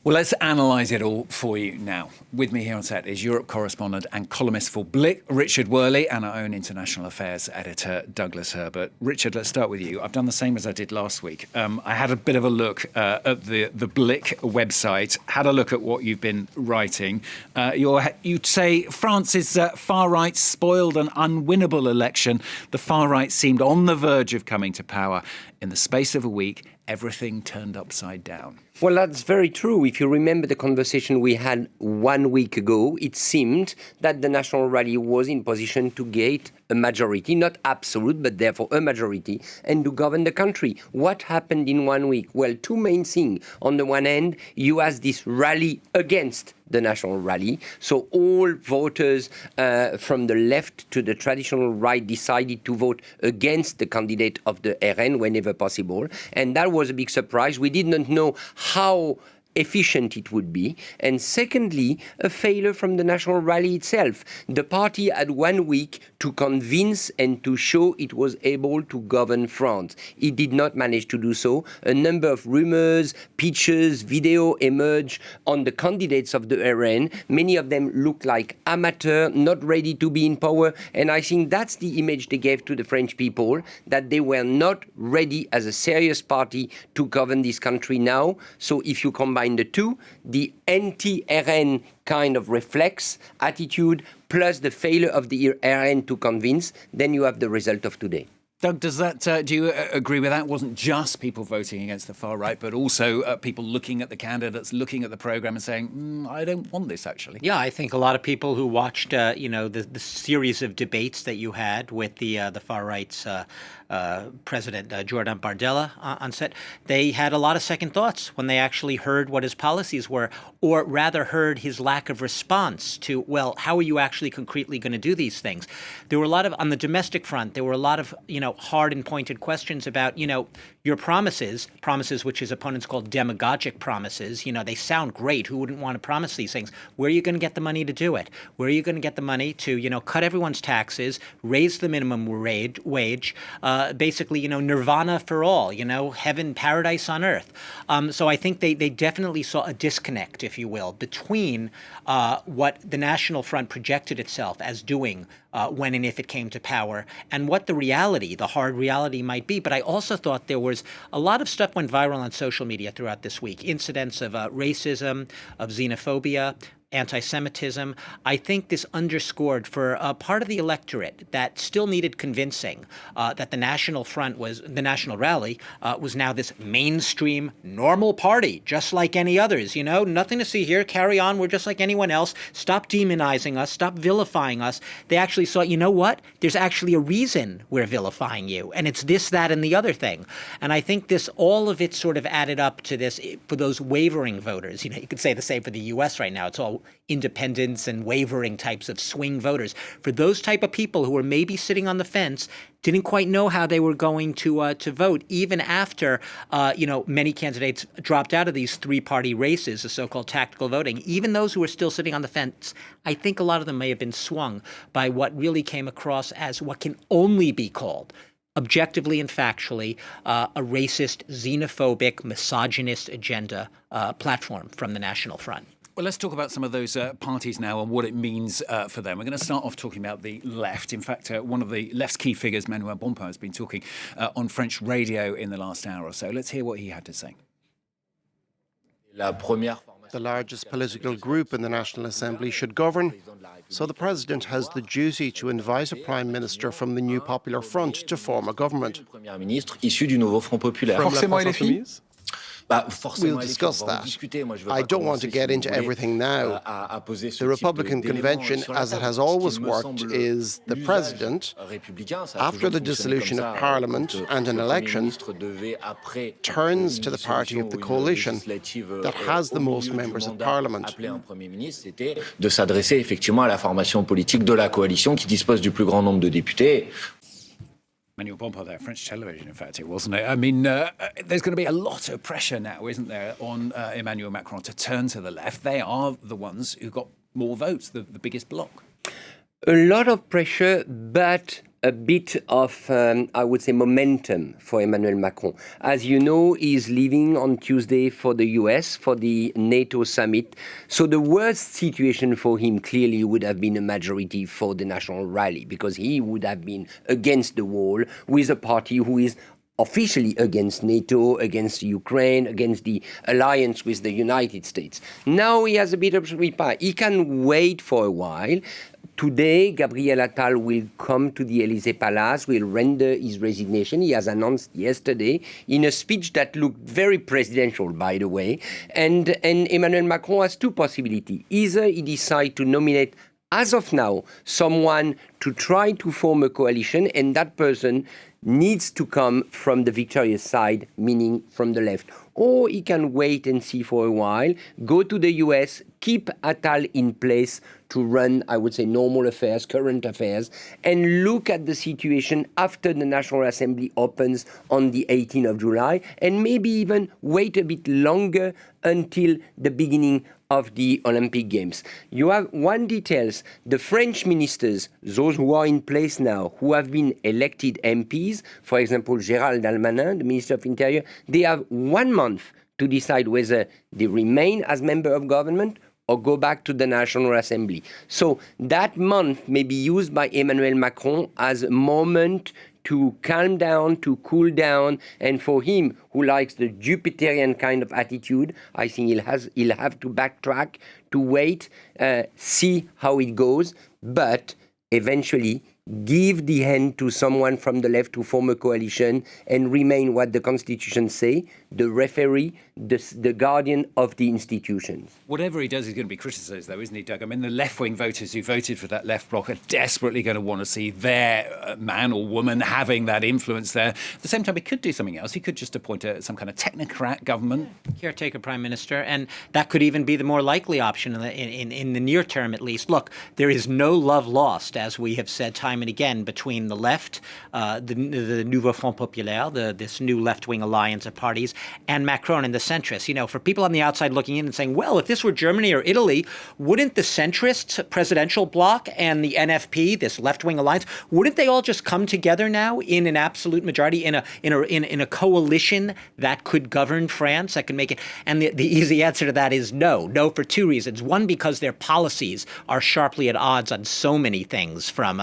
Well, let's analyse it all for you now. With me here on set is Europe correspondent and columnist for Blick, Richard Worley, and our own international affairs editor, Douglas Herbert. Richard, let's start with you. I've done the same as I did last week. I had a bit of a look at the Blick website, had a look at what you've been writing. You'd say France's far-right spoiled an unwinnable election. The far-right seemed on the verge of coming to power. In the space of a week, everything turned upside down. Well, that's very true. If you remember the conversation we had 1 week ago, it seemed that the National Rally was in position to get a majority, not absolute, but therefore a majority, and to govern the country. What happened in 1 week? Well, two main things. On the one hand, you have this rally against the National Rally. So all voters from the left to the traditional right decided to vote against the candidate of the RN whenever possible. And that was a big surprise. We did not know how efficient it would be. And secondly, a failure from the National Rally itself. The party had 1 week to convince and to show it was able to govern France. It did not manage to do so. A number of rumors, pictures, video emerged on the candidates of the RN. Many of them looked like amateur, not ready to be in power. And I think that's the image they gave to the French people, that they were not ready as a serious party to govern this country now. So if you combine the two, the anti-RN kind of reflex attitude plus the failure of the RN to convince, then you have the result of today. Doug, does that? Do you agree with that? It wasn't just people voting against the far right, but also people looking at the candidates, looking at the programme and saying, I don't want this, actually. Yeah, I think a lot of people who watched, the series of debates that you had with the far right's President Jordan Bardella on set, they had a lot of second thoughts when they actually heard what his policies were, or rather heard his lack of response to, well, how are you actually concretely going to do these things? There were a lot of, on the domestic front, there were a lot of, hard and pointed questions about, your promises which his opponents call demagogic promises. They sound great. Who wouldn't want to promise these things? Where are you going to get the money to do it? Where are you going to get the money to, cut everyone's taxes, raise the minimum wage, basically, nirvana for all, heaven, paradise on earth. So I think they definitely saw a disconnect, if you will, between what the National Front projected itself as doing when and if it came to power, and what the reality, the hard reality might be. But I also thought there was a lot of stuff went viral on social media throughout this week. Incidents of racism, of xenophobia, anti-Semitism. I think this underscored for a part of the electorate that still needed convincing that the National Rally was now this mainstream, normal party, just like any others. Nothing to see here. Carry on. We're just like anyone else. Stop demonizing us. Stop vilifying us. They actually saw, you know what? There's actually a reason we're vilifying you, and it's this, that, and the other thing. And I think all of it sort of added up to this for those wavering voters. You could say the same for the U.S. right now. It's all independents and wavering types of swing voters. For those type of people who were maybe sitting on the fence, didn't quite know how they were going to vote, even after many candidates dropped out of these three-party races, the so-called tactical voting. Even those who were still sitting on the fence, I think a lot of them may have been swung by what really came across as what can only be called, objectively and factually, a racist, xenophobic, misogynist agenda platform from the National Front. Well, let's talk about some of those parties now and what it means for them. We're going to start off talking about the left. In fact, one of the left's key figures, Manuel Bompard, has been talking on French radio in the last hour or so. Let's hear what he had to say. The largest political group in the National Assembly should govern, so the President has the duty to invite a Prime Minister from the new Popular Front to form a government. We'll discuss that. I don't want to get into everything now. The Republican convention, as it has always worked, is the President, after the dissolution of Parliament and an election, turns to the party of the coalition that has the most members of Parliament. De s'adresser effectivement à la formation politique de la coalition qui dispose du plus grand nombre de députés. Manuel Bompard there, French television, in fact, it wasn't it? I mean, there's going to be a lot of pressure now, isn't there, on Emmanuel Macron to turn to the left. They are the ones who got more votes, the biggest bloc. A lot of pressure, but a bit of, I would say, momentum for Emmanuel Macron. As you know, he's leaving on Tuesday for the US for the NATO summit. So the worst situation for him clearly would have been a majority for the National Rally, because he would have been against the wall with a party who is officially against NATO, against Ukraine, against the alliance with the United States. Now he has a bit of reply. He can wait for a while. Today, Gabriel Attal will come to the Élysée Palace, will render his resignation. He has announced yesterday in a speech that looked very presidential, by the way. And Emmanuel Macron has two possibilities. Either he decides to nominate, as of now, someone to try to form a coalition, and that person needs to come from the victorious side, meaning from the left. Or he can wait and see for a while, go to the US, keep Attal in place to run, I would say, normal affairs, current affairs, and look at the situation after the National Assembly opens on the 18th of July, and maybe even wait a bit longer until the beginning of the Olympic Games. You have one details, the French ministers, those who are in place now, who have been elected MPs, for example, Gérald Darmanin, the Minister of Interior, they have 1 month to decide whether they remain as member of government or go back to the National Assembly. So that month may be used by Emmanuel Macron as a moment to calm down, to cool down, and for him, who likes the Jupiterian kind of attitude, I think he'll have to backtrack, to wait, see how it goes, but eventually give the hand to someone from the left to form a coalition and remain what the Constitution say, the referee, the guardian of the institutions. Whatever he does, he's going to be criticised, though, isn't he, Doug? I mean, the left-wing voters who voted for that left bloc are desperately going to want to see their man or woman having that influence there. At the same time, he could do something else. He could just appoint some kind of technocrat government. Caretaker prime minister, and that could even be the more likely option in the near term, at least. Look, there is no love lost, as we have said time and again, between the left, the Nouveau Front Populaire, this new left-wing alliance of parties, and Macron and the centrists. You know, for people on the outside looking in and saying, well, if this were Germany or Italy, wouldn't the centrist presidential bloc and the NFP, this left-wing alliance, wouldn't they all just come together now in an absolute majority, in a coalition that could govern France, that could make it? And the easy answer to that is no. No, for two reasons. One, because their policies are sharply at odds on so many things, from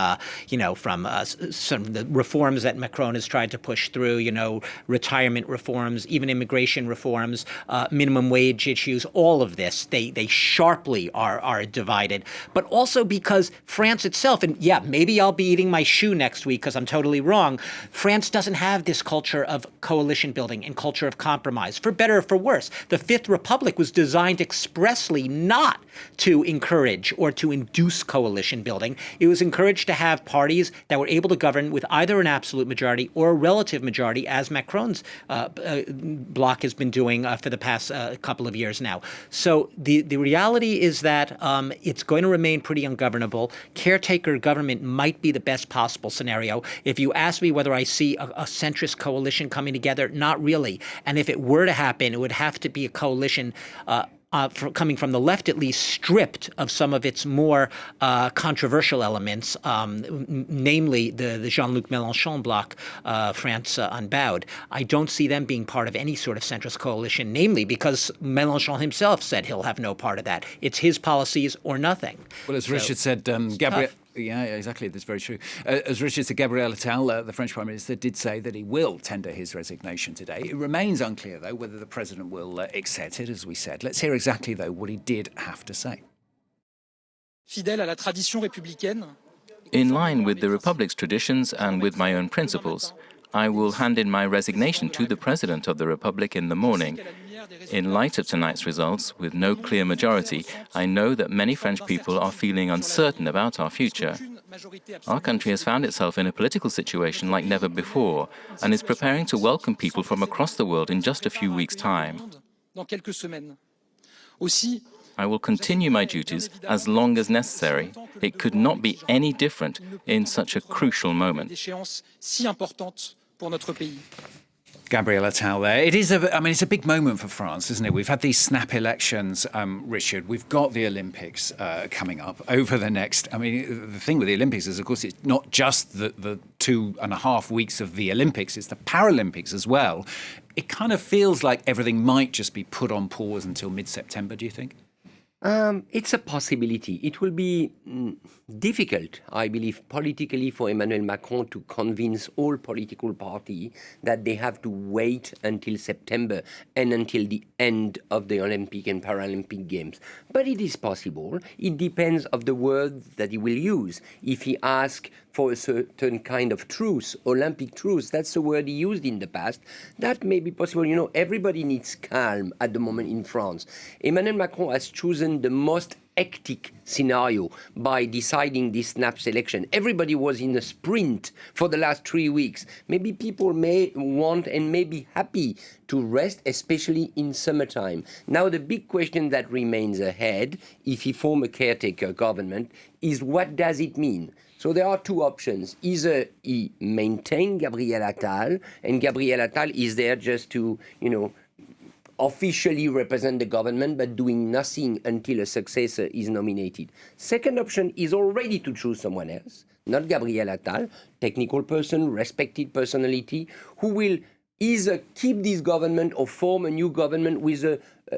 some of the reforms that Macron has tried to push through, retirement reforms, even immigration reforms, minimum wage issues, all of this, they sharply are divided. But also because France itself, and yeah, maybe I'll be eating my shoe next week because I'm totally wrong, France doesn't have this culture of coalition building and culture of compromise, for better or for worse. The Fifth Republic was designed expressly not to encourage or to induce coalition building. It was encouraged to have parties that were able to govern with either an absolute majority or a relative majority, as Macron's bloc has been doing for the past couple of years now. So the reality is that it's going to remain pretty ungovernable. Caretaker government might be the best possible scenario. If you ask me whether I see a centrist coalition coming together, not really. And if it were to happen, it would have to be a coalition coming from the left, at least, stripped of some of its more controversial elements, namely the Jean-Luc Mélenchon bloc, France Unbowed. I don't see them being part of any sort of centrist coalition, namely because Mélenchon himself said he'll have no part of that. It's his policies or nothing. Well, as Richard said, Gabriel... Yeah, exactly. That's very true. As Richard said, Gabriel Attal, the French Prime Minister, did say that he will tender his resignation today. It remains unclear, though, whether the President will accept it, as we said. Let's hear exactly, though, what he did have to say. Fidèle à la tradition républicaine. In line with the Republic's traditions and with my own principles, I will hand in my resignation to the President of the Republic in the morning. In light of tonight's results, with no clear majority, I know that many French people are feeling uncertain about our future. Our country has found itself in a political situation like never before and is preparing to welcome people from across the world in just a few weeks' time. I will continue my duties as long as necessary. It could not be any different in such a crucial moment. Gabriel Attal there. It is it's a big moment for France, isn't it? We've had these snap elections, Richard. We've got the Olympics coming up over the next. The thing with the Olympics is, of course, it's not just the 2.5 weeks of the Olympics, it's the Paralympics as well. It kind of feels like everything might just be put on pause until mid-September, do you think? It's a possibility. It will be difficult, I believe, politically for Emmanuel Macron to convince all political parties that they have to wait until September and until the end of the Olympic and Paralympic Games. But it is possible. It depends on the word that he will use. If he asks for a certain kind of truce, Olympic truce, that's the word he used in the past, that may be possible. You know, everybody needs calm at the moment in France. Emmanuel Macron has chosen the most hectic scenario by deciding this snap election. Everybody was in a sprint for the last 3 weeks. Maybe people may want and may be happy to rest, especially in summertime. Now, the big question that remains ahead, if he forms a caretaker government, is what does it mean? So there are two options. Either he maintains Gabriel Attal, and Gabriel Attal is there just to, officially represent the government, but doing nothing until a successor is nominated. Second option is already to choose someone else, not Gabriel Attal, technical person, respected personality, who will either keep this government or form a new government with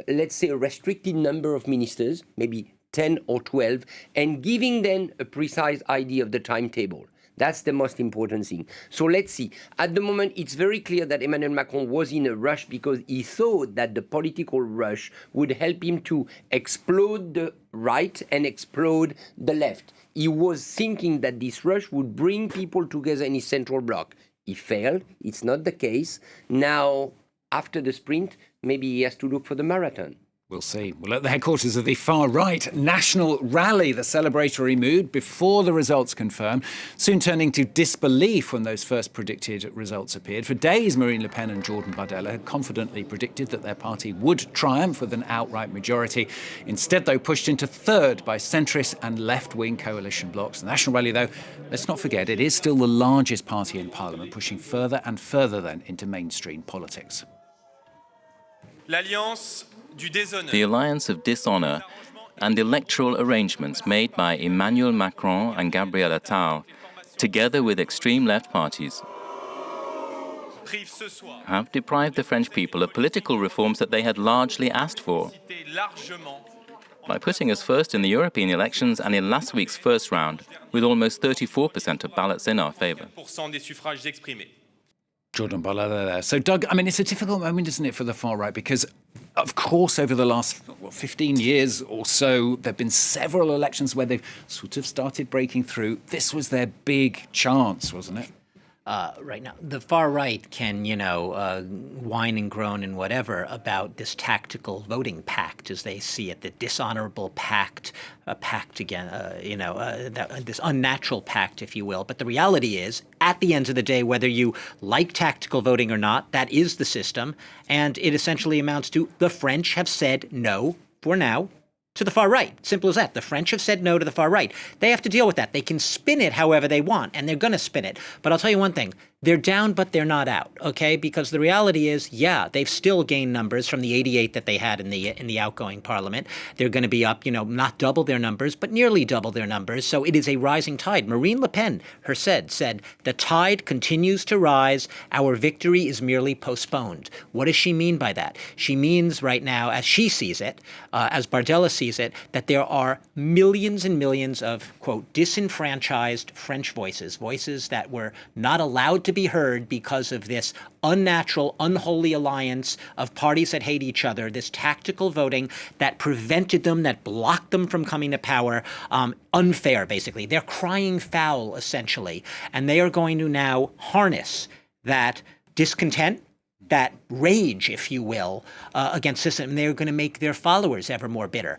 let's say, a restricted number of ministers, maybe 10 or 12, and giving them a precise idea of the timetable. That's the most important thing. So let's see. At the moment, it's very clear that Emmanuel Macron was in a rush because he thought that the political rush would help him to explode the right and explode the left. He was thinking that this rush would bring people together in his central bloc. He failed. It's not the case. Now, after the sprint, maybe he has to look for the marathon. We'll see. Well, at the headquarters of the far-right National Rally, the celebratory mood before the results confirmed, soon turning to disbelief when those first predicted results appeared. For days, Marine Le Pen and Jordan Bardella had confidently predicted that their party would triumph with an outright majority. Instead, though, pushed into third by centrist and left-wing coalition blocs. The National Rally, though, let's not forget, it is still the largest party in Parliament, pushing further and further then into mainstream politics. The alliance of dishonour and electoral arrangements made by Emmanuel Macron and Gabriel Attal, together with extreme left parties, have deprived the French people of political reforms that they had largely asked for. By putting us first in the European elections and in last week's first round, with almost 34% of ballots in our favour. Jordan Bardella there. So, Doug, it's a difficult moment, isn't it, for the far right? Because, of course, over the last 15 years or so, there have been several elections where they've sort of started breaking through. This was their big chance, wasn't it? Right now, the far right can, whine and groan and whatever about this tactical voting pact, as they see it, the dishonorable pact, a pact again, this unnatural pact, if you will. But the reality is, at the end of the day, whether you like tactical voting or not, that is the system. And it essentially amounts to the French have said no for now to the far right. Simple as that. The French have said no to the far right. They have to deal with that. They can spin it however they want, and they're going to spin it. But I'll tell you one thing. They're down, but they're not out, okay? Because the reality is, they've still gained numbers from the 88 that they had in the outgoing parliament. They're going to be up, not double their numbers, but nearly double their numbers. So it is a rising tide. Marine Le Pen said, the tide continues to rise. Our victory is merely postponed. What does she mean by that? She means right now, as she sees it, as Bardella sees it, that there are millions and millions of, quote, disenfranchised French voices that were not allowed to be heard because of this unnatural, unholy alliance of parties that hate each other, this tactical voting that prevented them, that blocked them from coming to power, unfair, basically. They're crying foul, essentially. And they are going to now harness that discontent, that rage, if you will, against the system. And they're going to make their followers ever more bitter.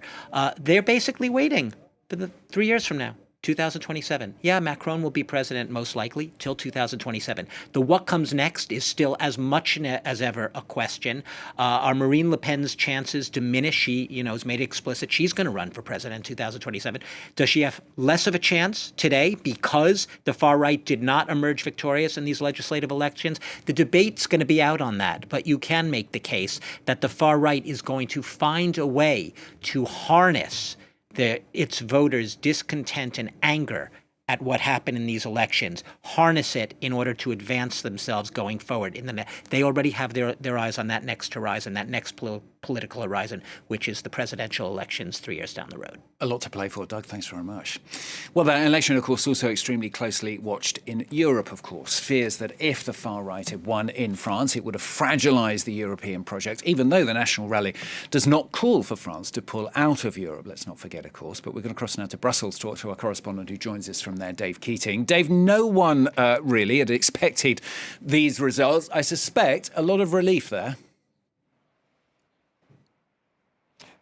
They're basically waiting for the 3 years from now. 2027. Yeah, Macron will be president most likely till 2027. The what comes next is still as much as ever a question. Are Marine Le Pen's chances diminish? She, has made it explicit she's going to run for president in 2027. Does she have less of a chance today because the far right did not emerge victorious in these legislative elections? The debate's going to be out on that, but you can make the case that the far right is going to find a way to harness its voters' discontent and anger at what happened in these elections, harness it in order to advance themselves going forward. They already have their eyes on that next horizon, that next political horizon, which is the presidential elections 3 years down the road. A lot to play for, Doug. Thanks very much. Well, that election, of course, also extremely closely watched in Europe, of course. Fears that if the far right had won in France, it would have fragilised the European project, even though the National Rally does not call for France to pull out of Europe. Let's not forget, of course. But we're going to cross now to Brussels to talk to our correspondent who joins us from there, Dave Keating. Dave, no one really had expected these results. I suspect a lot of relief there.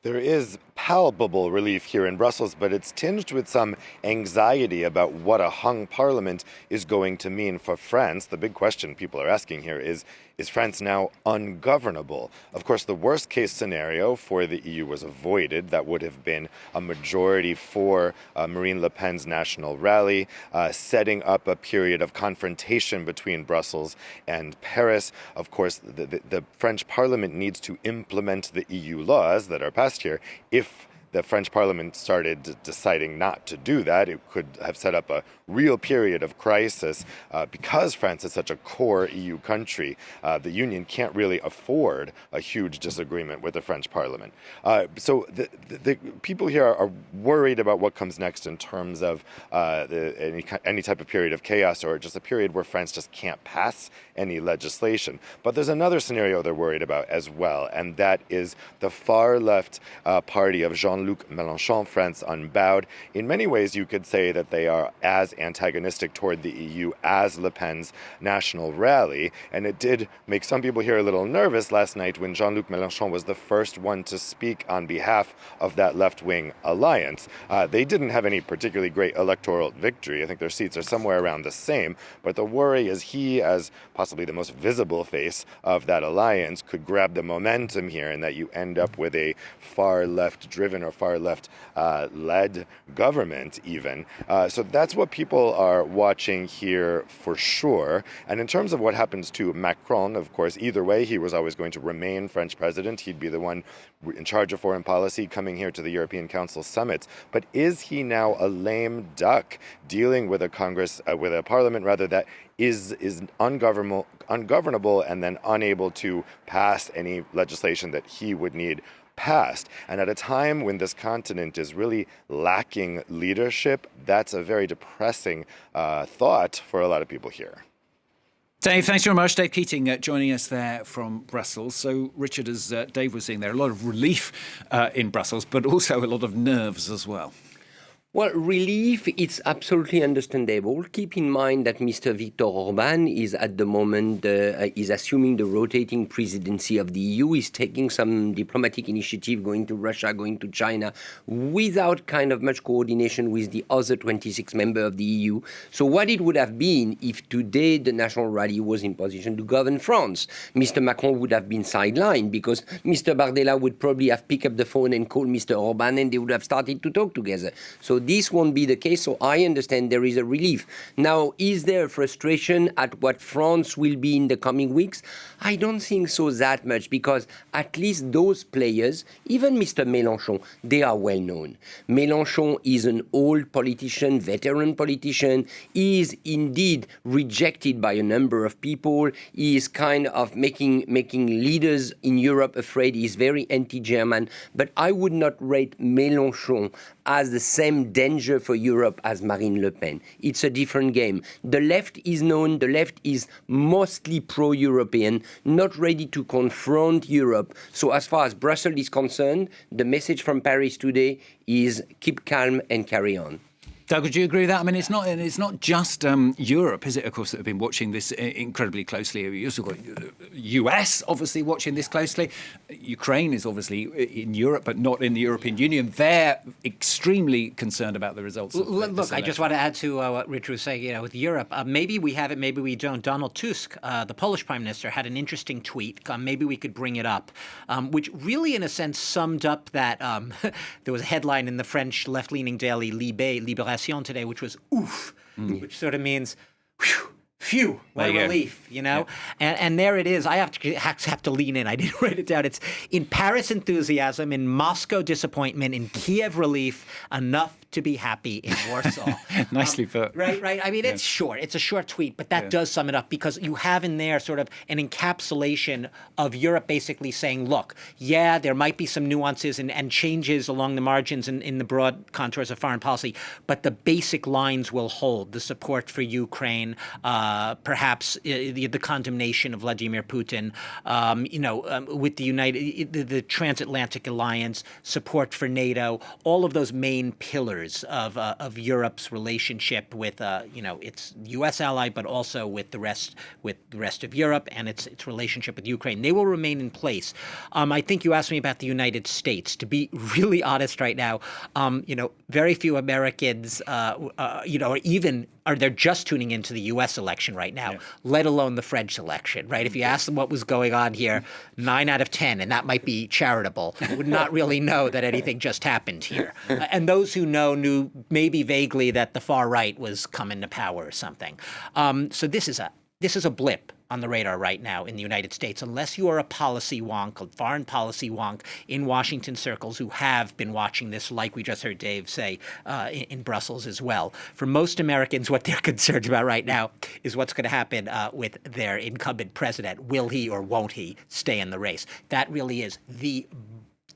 There is palpable relief here in Brussels, but it's tinged with some anxiety about what a hung parliament is going to mean for France. The big question people are asking here is France now ungovernable? Of course, the worst case scenario for the EU was avoided. That would have been a majority for Marine Le Pen's National Rally, setting up a period of confrontation between Brussels and Paris. Of course, the French parliament needs to implement the EU laws that are passed here. If the French parliament started deciding not to do that, it could have set up a real period of crisis. Because France is such a core EU country, the Union can't really afford a huge disagreement with the French parliament. So the people here are worried about what comes next in terms of any type of period of chaos or just a period where France just can't pass any legislation. But there's another scenario they're worried about as well, and that is the far left party of Jean-Luc Mélenchon, France Unbowed. In many ways, you could say that they are as antagonistic toward the EU as Le Pen's National Rally. And it did make some people here a little nervous last night when Jean-Luc Mélenchon was the first one to speak on behalf of that left-wing alliance. They didn't have any particularly great electoral victory. I think their seats are somewhere around the same. But the worry is he, as possibly the most visible face of that alliance, could grab the momentum here and that you end up with a far left-driven or far left-led government even. So that's what people are watching here for sure. And in terms of what happens to Macron, of course, either way, he was always going to remain French president. He'd be the one in charge of foreign policy coming here to the European Council summits. But is he now a lame duck dealing with a Congress, with a parliament rather, that is ungovernable and then unable to pass any legislation that he would need passed? And at a time when this continent is really lacking leadership, that's a very depressing thought for a lot of people here. Dave, thanks very much. Dave Keating joining us there from Brussels. So, Richard, as Dave was saying, there are a lot of relief in Brussels, but also a lot of nerves as well. Well, relief, it's absolutely understandable. Keep in mind that Mr. Viktor Orban is at the moment, is assuming the rotating presidency of the EU, is taking some diplomatic initiative, going to Russia, going to China, without kind of much coordination with the other 26 members of the EU. So what it would have been if today the National Rally was in position to govern France? Mr. Macron would have been sidelined because Mr. Bardella would probably have picked up the phone and called Mr. Orban and they would have started to talk together. So this won't be the case, so I understand there is a relief. Now, is there a frustration at what France will be in the coming weeks? I don't think so that much, because at least those players, even Mr. Mélenchon, they are well known. Mélenchon is an old politician, veteran politician. He is indeed rejected by a number of people. He is kind of making leaders in Europe afraid. He is very anti-German. But I would not rate Mélenchon as the same danger for Europe as Marine Le Pen. It's a different game. The left is known, the left is mostly pro-European, not ready to confront Europe. So as far as Brussels is concerned, the message from Paris today is keep calm and carry on. Doug, would you agree with that? I mean, it's not just Europe, is it, of course, that have been watching this incredibly closely. You also got US, obviously, watching this closely. Ukraine is obviously in Europe, but not in the European Union. They're extremely concerned about the results of Look, I just want to add to what Richard was saying, with Europe. Maybe we have it, maybe we don't. Donald Tusk, the Polish Prime Minister, had an interesting tweet. Maybe we could bring it up, which really, in a sense, summed up that there was a headline in the French left-leaning daily Libération today, which was "oof," which sort of means "whew." Phew, what a relief, Yeah. And there it is. I have to lean in. I didn't write it down. It's in Paris enthusiasm, in Moscow disappointment, in Kiev relief, enough to be happy in Warsaw. Nicely put. Right. I mean, it's short. It's a short tweet, but that does sum it up because you have in there sort of an encapsulation of Europe basically saying, look, yeah, there might be some nuances and changes along the margins in the broad contours of foreign policy, but the basic lines will hold. The support for Ukraine, perhaps the condemnation of Vladimir Putin, with the transatlantic alliance, support for NATO, all of those main pillars of Europe's relationship with its U.S. ally, but also with the rest of Europe and its relationship with Ukraine. They will remain in place. I think you asked me about the United States. To be really honest, right now, very few Americans, they're just tuning into the U.S. election right now, let alone the French election, right? If you ask them what was going on here, 9 out of 10, and that might be charitable, would not really know that anything just happened here. And those who knew maybe vaguely that the far right was coming to power or something. So this is a blip on the radar right now in the United States, unless you are a policy wonk, a foreign policy wonk in Washington circles who have been watching this, like we just heard Dave say, in Brussels as well. For most Americans, what they're concerned about right now is what's going to happen with their incumbent president. Will he or won't he stay in the race? That really is the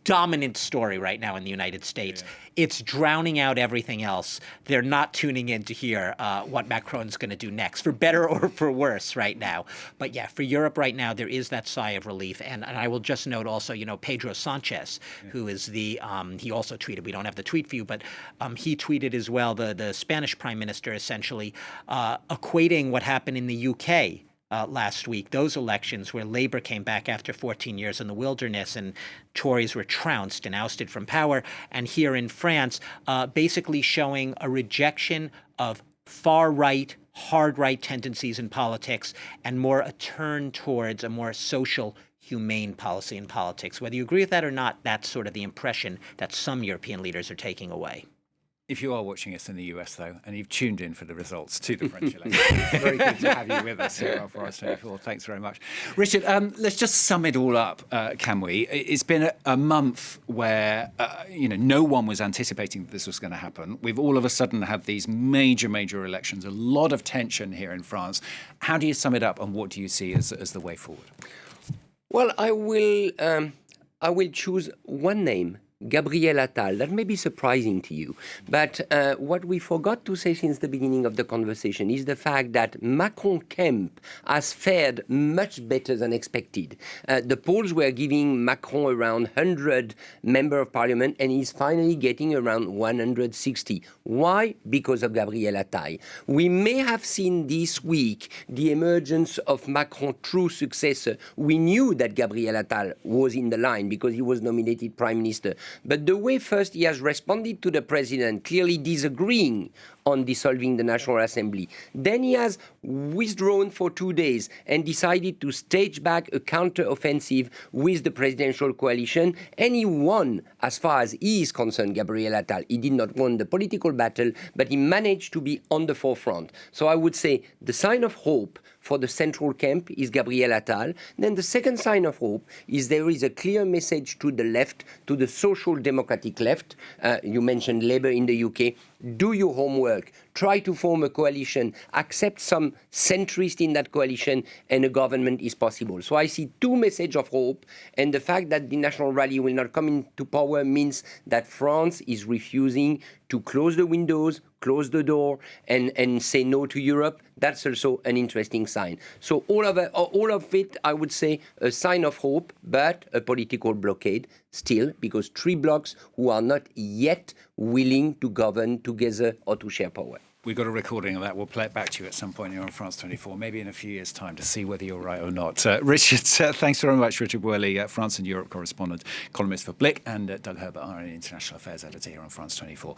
dominant story right now in the United States. It's drowning out everything else. They're not tuning in to hear what Macron's going to do next, for better or for worse right now. But yeah, for Europe right now, there is that sigh of relief. And I will just note also, Pedro Sanchez, who is he also tweeted, we don't have the tweet for you, but he tweeted as well, the Spanish prime minister essentially equating what happened in the UK last week, those elections where Labour came back after 14 years in the wilderness and Tories were trounced and ousted from power, and here in France, basically showing a rejection of far-right, hard-right tendencies in politics and more a turn towards a more social, humane policy in politics. Whether you agree with that or not, that's sort of the impression that some European leaders are taking away. If you are watching us in the US, though, and you've tuned in for the results to the French election, it's very good to have you with us here on Forest 24. Thanks very much. Richard, let's just sum it all up, can we? It's been a month where, no one was anticipating that this was going to happen. We've all of a sudden had these major elections, a lot of tension here in France. How do you sum it up, and what do you see as the way forward? Well, I will choose one name. Gabriel Attal. That may be surprising to you, but what we forgot to say since the beginning of the conversation is the fact that Macron camp has fared much better than expected. The polls were giving Macron around 100 member of parliament, and he's finally getting around 160. Why? Because of Gabriel Attal. We may have seen this week the emergence of Macron's true successor. We knew that Gabriel Attal was in the line because he was nominated prime minister. But the way first he has responded to the president, clearly disagreeing on dissolving the National Assembly. Then he has withdrawn for 2 days and decided to stage back a counter-offensive with the presidential coalition. And he won, as far as he is concerned, Gabriel Attal. He did not win the political battle, but he managed to be on the forefront. So I would say the sign of hope for the central camp is Gabriel Attal. Then the second sign of hope is there is a clear message to the left, to the social democratic left. You mentioned Labour in the UK. Do your homework. Try to form a coalition. Accept some centrist in that coalition, and a government is possible. So I see two messages of hope, and the fact that the National Rally will not come into power means that France is refusing to close the windows, close the door and say no to Europe, that's also an interesting sign. So all of it, I would say, a sign of hope, but a political blockade still, because three blocs who are not yet willing to govern together or to share power. We've got a recording of that. We'll play it back to you at some point here on France 24, maybe in a few years' time, to see whether you're right or not. Richard, thanks very much, Richard Worley, France and Europe correspondent, columnist for Blick, and Doug Herbert, our international affairs editor here on France 24.